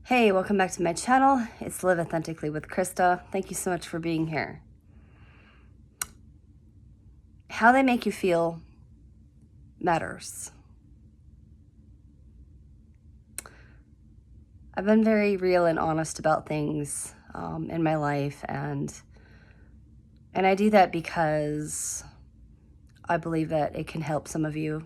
Hey, welcome back to my channel. It's Live Authentically with Krista. Thank you so much for being here. How they make you feel matters. I've been very real and honest about things in my life, and I do that because I believe that it can help some of you.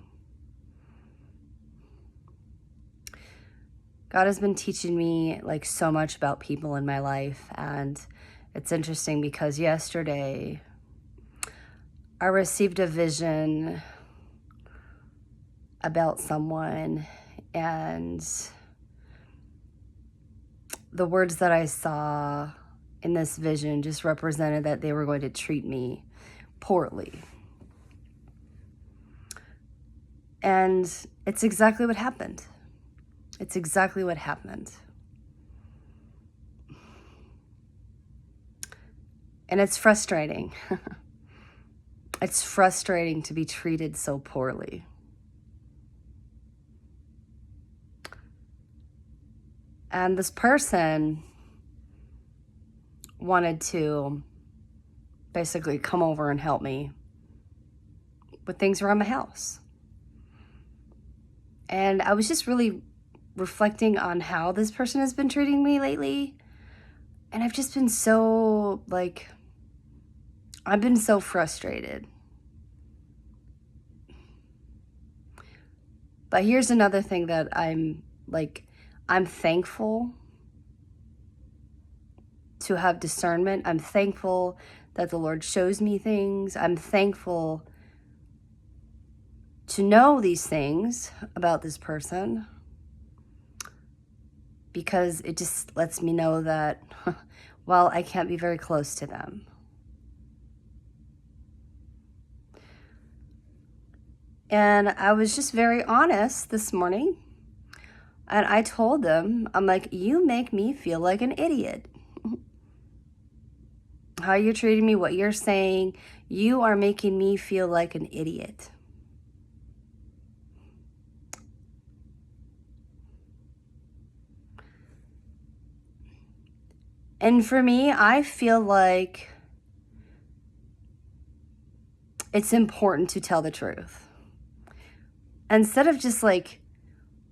God has been teaching me like so much about people in my life, and it's interesting because yesterday I received a vision about someone, and the words that I saw in this vision just represented that they were going to treat me poorly. And it's exactly what happened. It's exactly what happened. And it's frustrating. It's frustrating to be treated so poorly. And this person wanted to basically come over and help me with things around my house. And I was just really reflecting on how this person has been treating me lately. And I've just been so, I've been so frustrated. But here's another thing that I'm thankful to have discernment. I'm thankful that the Lord shows me things. I'm thankful to know these things about this person, because it just lets me know that, well, I can't be very close to them. And I was just very honest this morning. And I told them, I'm like, you make me feel like an idiot. How you're treating me, what you're saying, you are making me feel like an idiot. And for me, I feel like it's important to tell the truth. Instead of just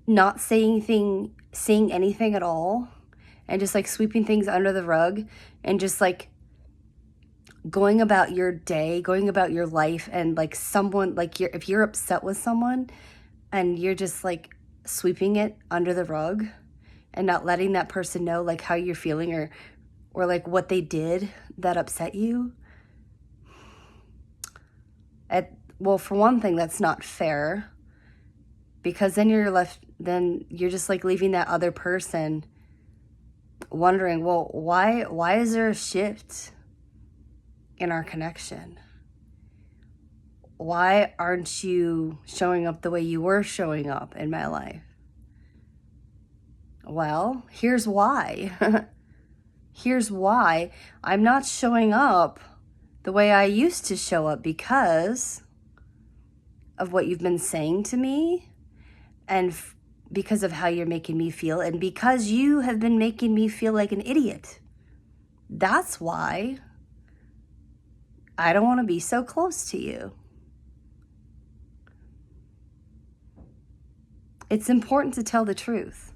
not saying anything at all, and just sweeping things under the rug, and just going about your day, going about your life, and someone, if you're upset with someone and you're just sweeping it under the rug and not letting that person know how you're feeling, or what they did that upset you. Well, for one thing, that's not fair, because then you're just leaving that other person wondering, well, why is there a shift in our connection? Why aren't you showing up the way you were showing up in my life? Well, here's why. Here's why I'm not showing up the way I used to show up, because of what you've been saying to me, and because of how you're making me feel, and because you have been making me feel like an idiot. That's why I don't want to be so close to you. It's important to tell the truth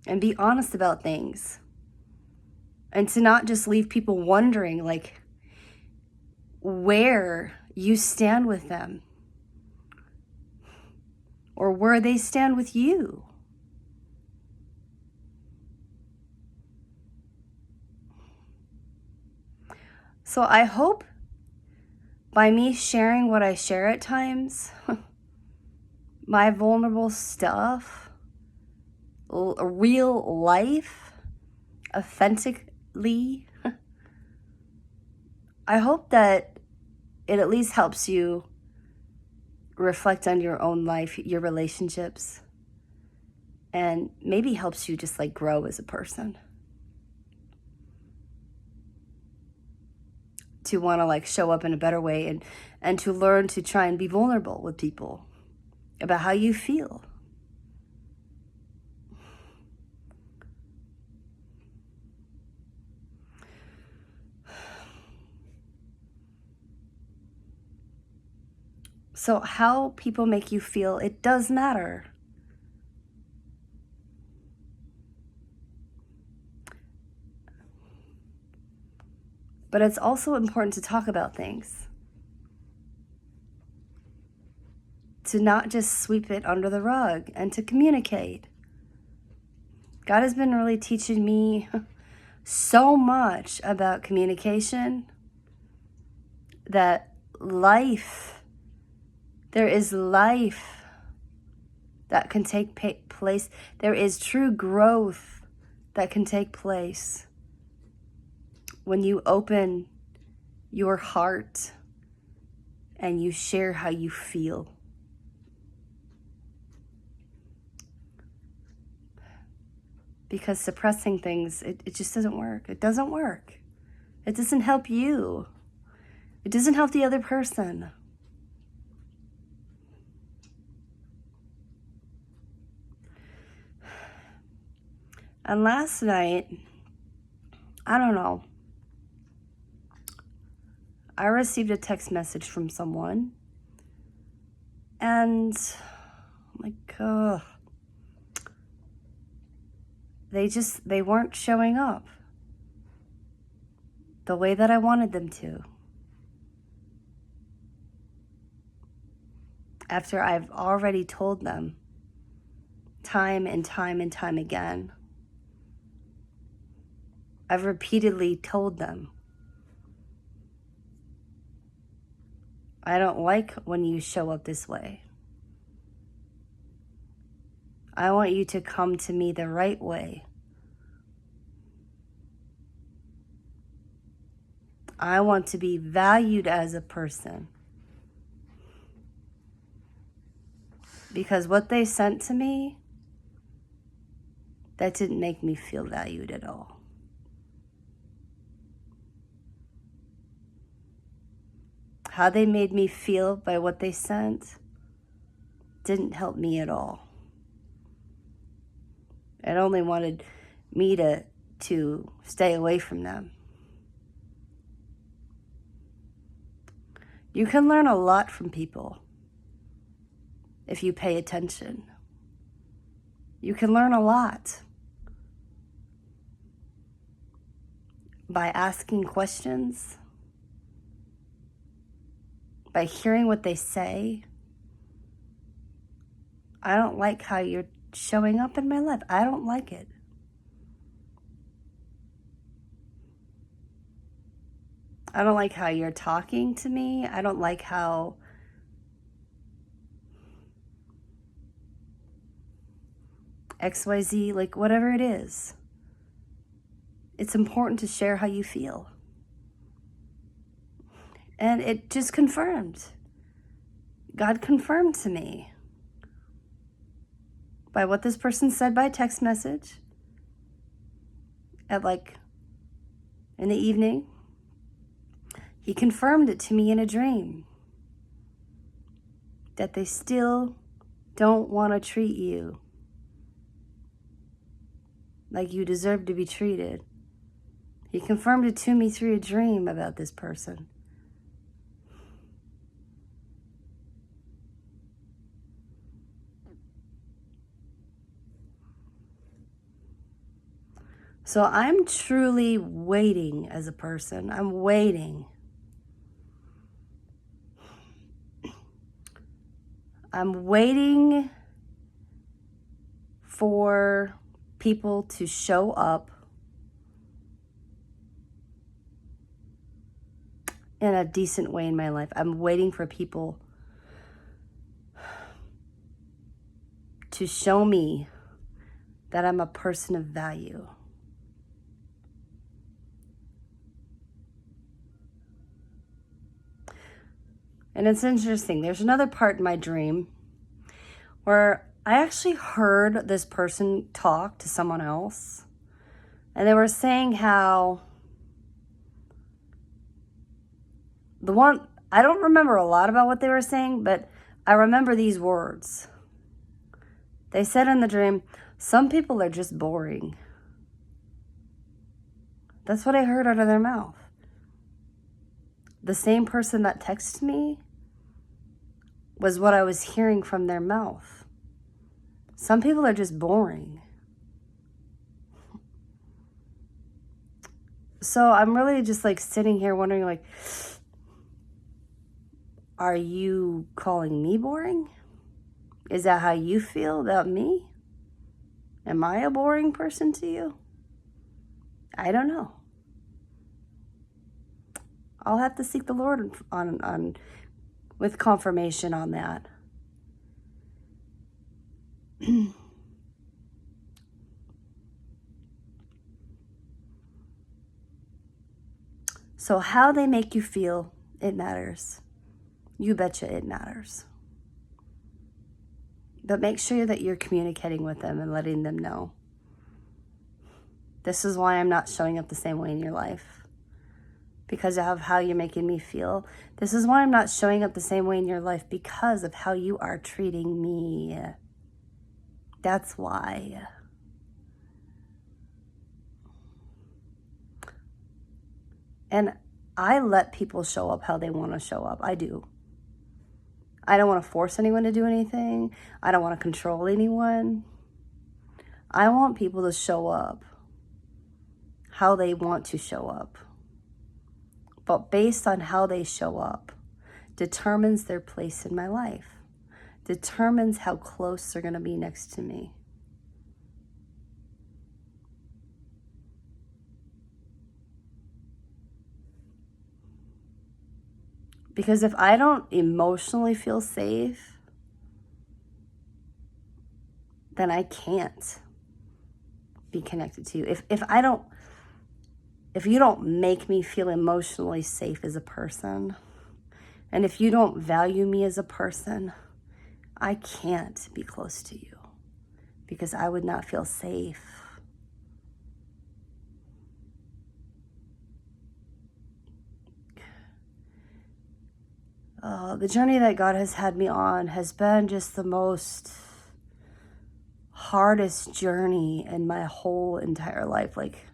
and be honest about things, and to not just leave people wondering where you stand with them, or where they stand with you. So I hope by me sharing what I share at times, my vulnerable stuff, real life, authentically, I hope that it at least helps you reflect on your own life, your relationships, and maybe helps you just grow as a person. To want to show up in a better way, and to learn to try and be vulnerable with people about how you feel. So how people make you feel, it does matter. But it's also important to talk about things. To not just sweep it under the rug and to communicate. God has been really teaching me so much about communication that there is life that can take place. There is true growth that can take place when you open your heart and you share how you feel. Because suppressing things, it just doesn't work. It doesn't work. It doesn't help you. It doesn't help the other person. And last night, I don't know, I received a text message from someone, and I'm like, ugh. They weren't showing up the way that I wanted them to. After I've already told them time and time and time again. I've repeatedly told them, I don't like when you show up this way. I want you to come to me the right way. I want to be valued as a person. Because what they sent to me, that didn't make me feel valued at all. How they made me feel by what they sent didn't help me at all. It only wanted me to stay away from them. You can learn a lot from people if you pay attention. You can learn a lot by asking questions, by hearing what they say. I don't like how you're showing up in my life. I don't like it. I don't like how you're talking to me. I don't like how XYZ, like whatever it is. It's important to share how you feel. And it just confirmed. God confirmed to me by what this person said by text message at in the evening. He confirmed it to me in a dream that they still don't want to treat you like you deserve to be treated. He confirmed it to me through a dream about this person. So I'm truly waiting as a person. I'm waiting. I'm waiting for people to show up in a decent way in my life. I'm waiting for people to show me that I'm a person of value. And it's interesting. There's another part in my dream where I actually heard this person talk to someone else. And they were saying how I don't remember a lot about what they were saying, but I remember these words. They said in the dream, some people are just boring. That's what I heard out of their mouth. The same person that texted me, was what I was hearing from their mouth. Some people are just boring. So I'm really just like sitting here wondering, like, are you calling me boring? Is that how you feel about me? Am I a boring person to you? I don't know. I'll have to seek the Lord on with confirmation on that. So how they make you feel, it matters. You betcha it matters. But make sure that you're communicating with them and letting them know. This is why I'm not showing up the same way in your life. Because of how you're making me feel. This is why I'm not showing up the same way in your life, because of how you are treating me. That's why. And I let people show up how they want to show up. I do. I don't want to force anyone to do anything. I don't want to control anyone. I want people to show up how they want to show up. But based on how they show up determines their place in my life, determines how close they're going to be next to me. Because if I don't emotionally feel safe, then I can't be connected to you. If you don't make me feel emotionally safe as a person, and if you don't value me as a person, I can't be close to you because I would not feel safe. The journey that God has had me on has been just the most hardest journey in my whole entire life. Like,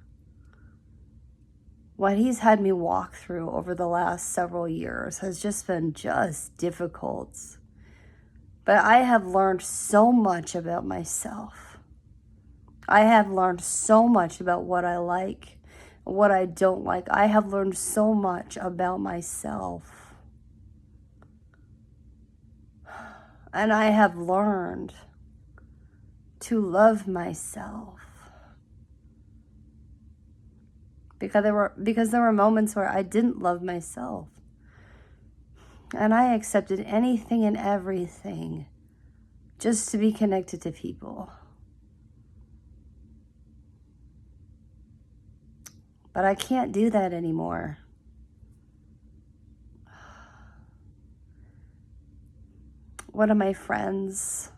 what he's had me walk through over the last several years has just been just difficult. But I have learned so much about myself. I have learned so much about what I like, what I don't like. I have learned so much about myself. And I have learned to love myself. Because there were moments where I didn't love myself. And I accepted anything and everything just to be connected to people. But I can't do that anymore. One of my friends,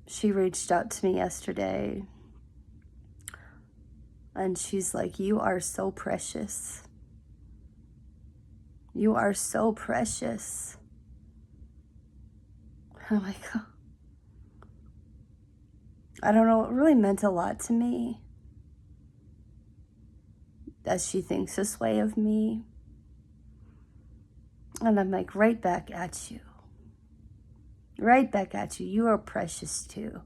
she reached out to me yesterday. And she's like, "You are so precious. You are so precious." I'm like, oh. I don't know, it really meant a lot to me that she thinks this way of me. And I'm like, right back at you. Right back at you. You are precious too.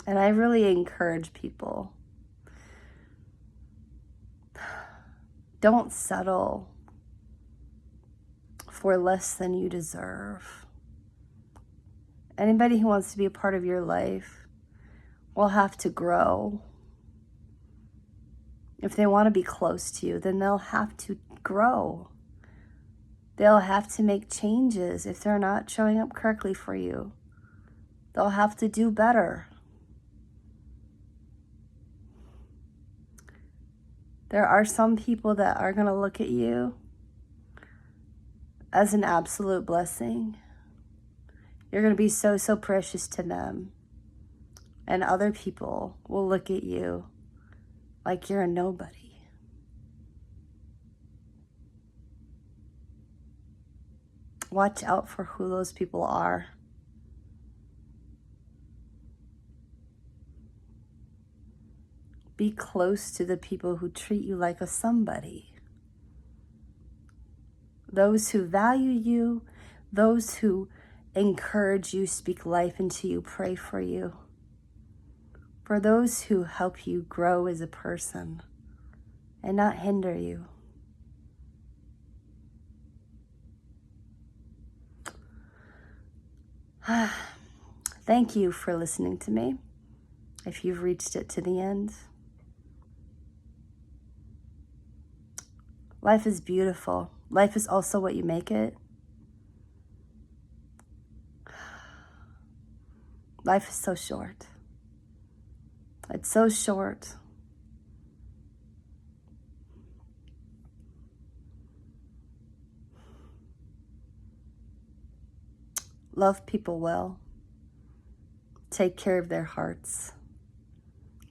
And I really encourage people, don't settle for less than you deserve. Anybody who wants to be a part of your life will have to grow. If they want to be close to you, then they'll have to grow. They'll have to make changes if they're not showing up correctly for you. They'll have to do better. There are some people that are going to look at you as an absolute blessing. You're going to be so, so precious to them. And other people will look at you like you're a nobody. Watch out for who those people are. Be close to the people who treat you like a somebody. those who value you, those who encourage you, speak life into you, pray for you, for those who help you grow as a person and not hinder you. Thank you for listening to me, if you've reached it to the end. Life is beautiful. Life is also what you make it. Life is so short. It's so short. Love people well. Take care of their hearts.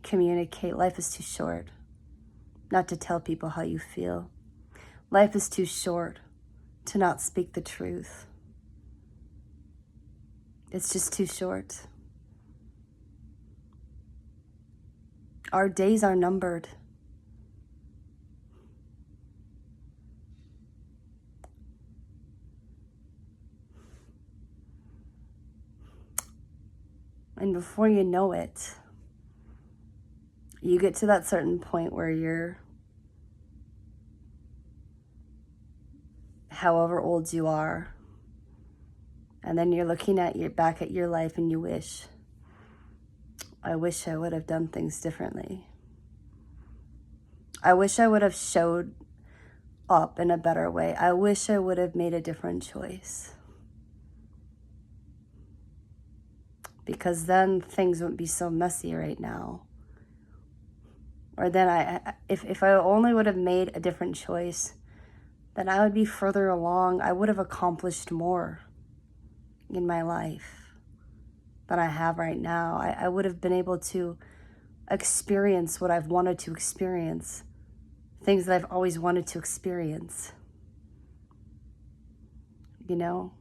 Communicate. Life is too short not to tell people how you feel. Life is too short to not speak the truth. It's just too short. Our days are numbered. And before you know it, you get to that certain point where you're however old you are, and then you're looking at back at your life and you wish I would have done things differently. I wish I would have showed up in a better way. I wish I would have made a different choice. Because then things wouldn't be so messy right now. Or then if I only would have made a different choice, then I would be further along. I would have accomplished more in my life than I have right now. I would have been able to experience what I've wanted to experience, things that I've always wanted to experience. You know?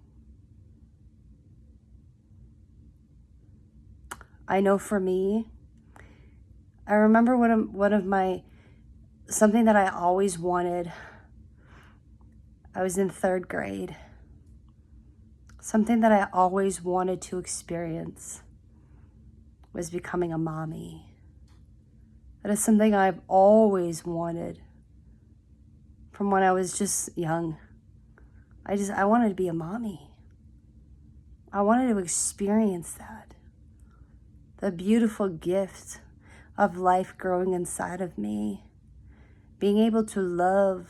I know for me, I remember something that I always wanted. I was in 3rd grade. Something that I always wanted to experience was becoming a mommy. That is something I've always wanted from when I was just young. I wanted to be a mommy. I wanted to experience that. The beautiful gift of life growing inside of me. Being able to love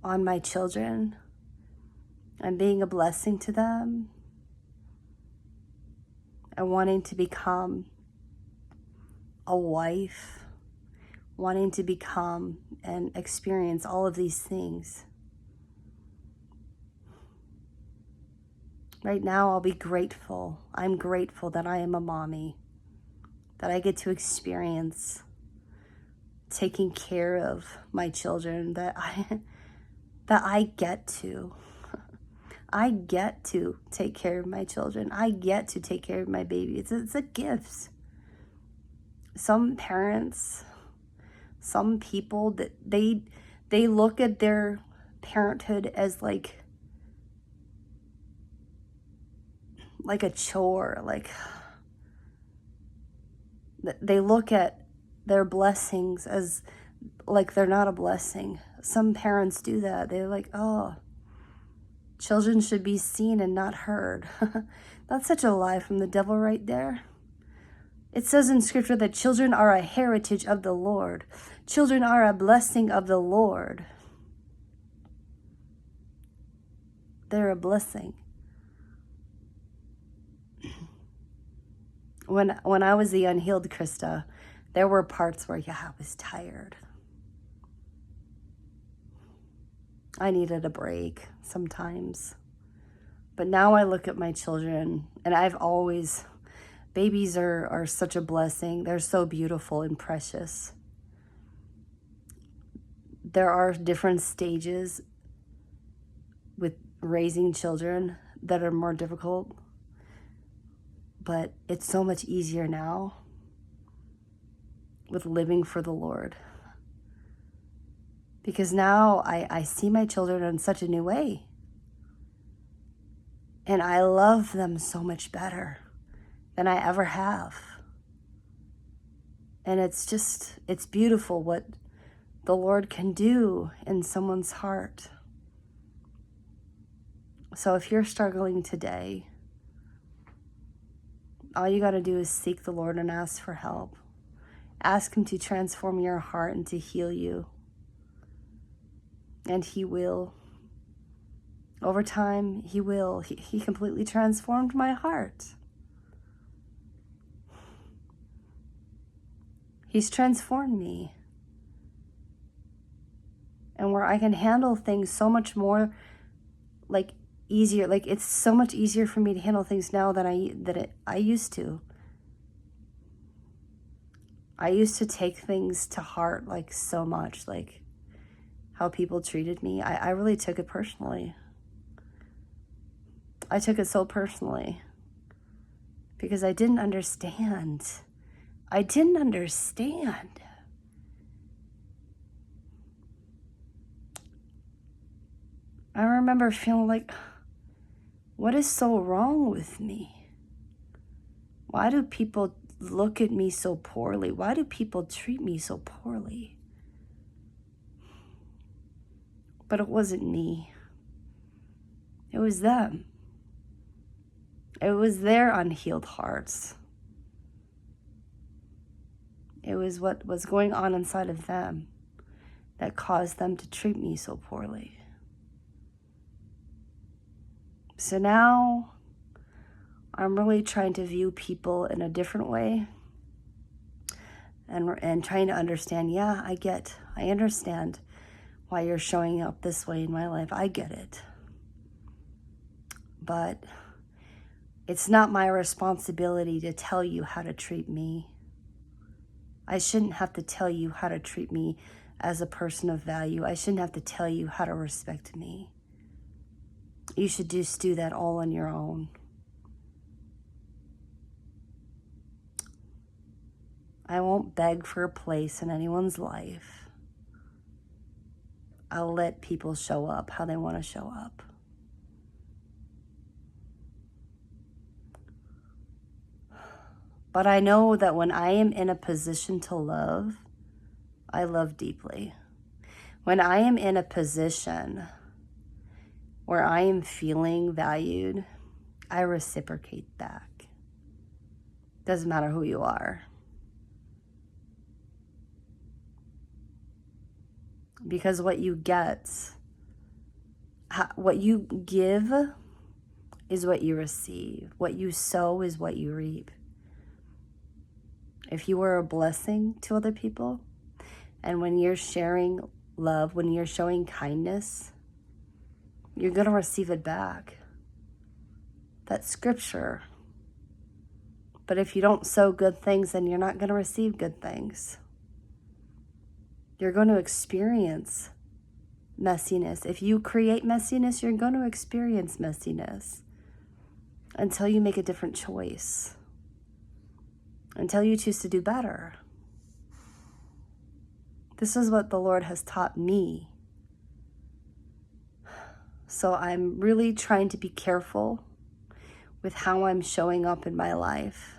on my children and being a blessing to them. And wanting to become a wife. Wanting to become and experience all of these things. Right now, I'll be grateful. I'm grateful that I am a mommy, that I get to experience taking care of my children, that I get to. I get to take care of my children. I get to take care of my baby. It's a gift. Some parents, some people, that they look at their parenthood as like a chore, like they look at their blessings as like they're not a blessing. Some parents do that. They're like, oh, children should be seen and not heard. That's such a lie from the devil right there. It says in scripture that children are a heritage of the Lord. Children are a blessing of the Lord. They're a blessing. When I was the unhealed Krista, there were parts where, I was tired. I needed a break sometimes. But now I look at my children, and babies are such a blessing. They're so beautiful and precious. There are different stages with raising children that are more difficult. But it's so much easier now with living for the Lord. Because now I see my children in such a new way. And I love them so much better than I ever have. And it's beautiful what the Lord can do in someone's heart. So if you're struggling today, all you got to do is seek the Lord and ask for help. Ask Him to transform your heart and to heal you. And He will. Over time, He will. He completely transformed my heart. He's transformed me. And where I can handle things so much more, like, easier. Like, it's so much easier for me to handle things now than I used to. I used to take things to heart, like, so much, like how people treated me. I really took it personally. I took it so personally because I didn't understand. I didn't understand. I remember feeling like, what is so wrong with me? Why do people look at me so poorly? Why do people treat me so poorly? But it wasn't me. It was them. It was their unhealed hearts. It was what was going on inside of them that caused them to treat me so poorly. So now I'm really trying to view people in a different way and trying to understand, yeah, I understand why you're showing up this way in my life. I get it. But it's not my responsibility to tell you how to treat me. I shouldn't have to tell you how to treat me as a person of value. I shouldn't have to tell you how to respect me. You should just do that all on your own. I won't beg for a place in anyone's life. I'll let people show up how they want to show up. But I know that when I am in a position to love, I love deeply. When I am in a position where I am feeling valued, I reciprocate back. Doesn't matter who you are. Because what you get, what you give is what you receive. What you sow is what you reap. If you are a blessing to other people, and when you're sharing love, when you're showing kindness, you're going to receive it back. That's scripture. But if you don't sow good things, then you're not going to receive good things. You're going to experience messiness. If you create messiness, you're going to experience messiness until you make a different choice, until you choose to do better. This is what the Lord has taught me. So I'm really trying to be careful with how I'm showing up in my life,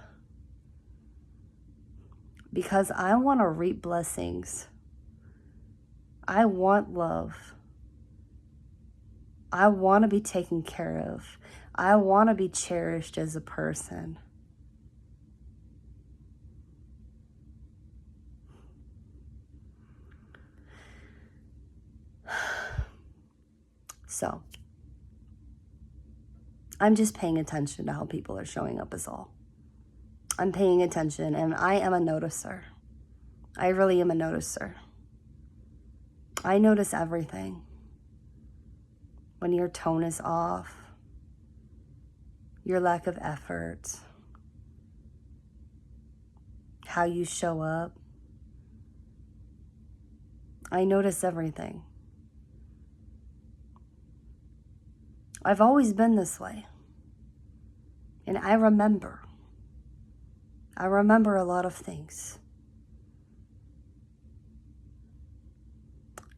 because I want to reap blessings. I want love. I want to be taken care of. I want to be cherished as a person. So, I'm just paying attention to how people are showing up is all. I'm paying attention, and I am a noticer. I really am a noticer. I notice everything. When your tone is off, your lack of effort, how you show up. I notice everything. I've always been this way. And I remember a lot of things.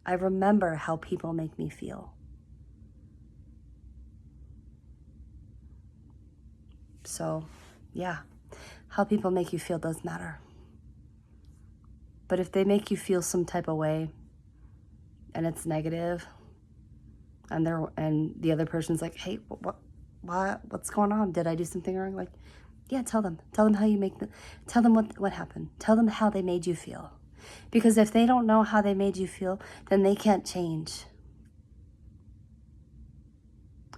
I remember how people make me feel. So, yeah, how people make you feel does matter. But if they make you feel some type of way and it's negative, and the other person's like, hey, what's going on? Did I do something wrong? Like, yeah, tell them how you make them, tell them what happened. Tell them how they made you feel. Because if they don't know how they made you feel, then they can't change.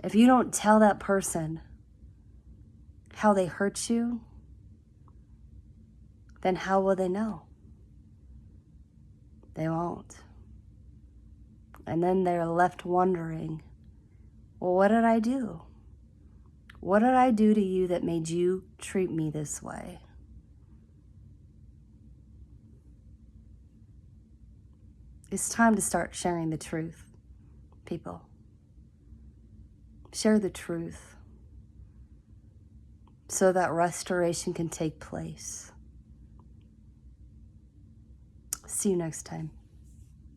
If you don't tell that person how they hurt you, then how will they know? They won't. And then they're left wondering, well, what did I do? What did I do to you that made you treat me this way? It's time to start sharing the truth, people. Share the truth so that restoration can take place. See you next time.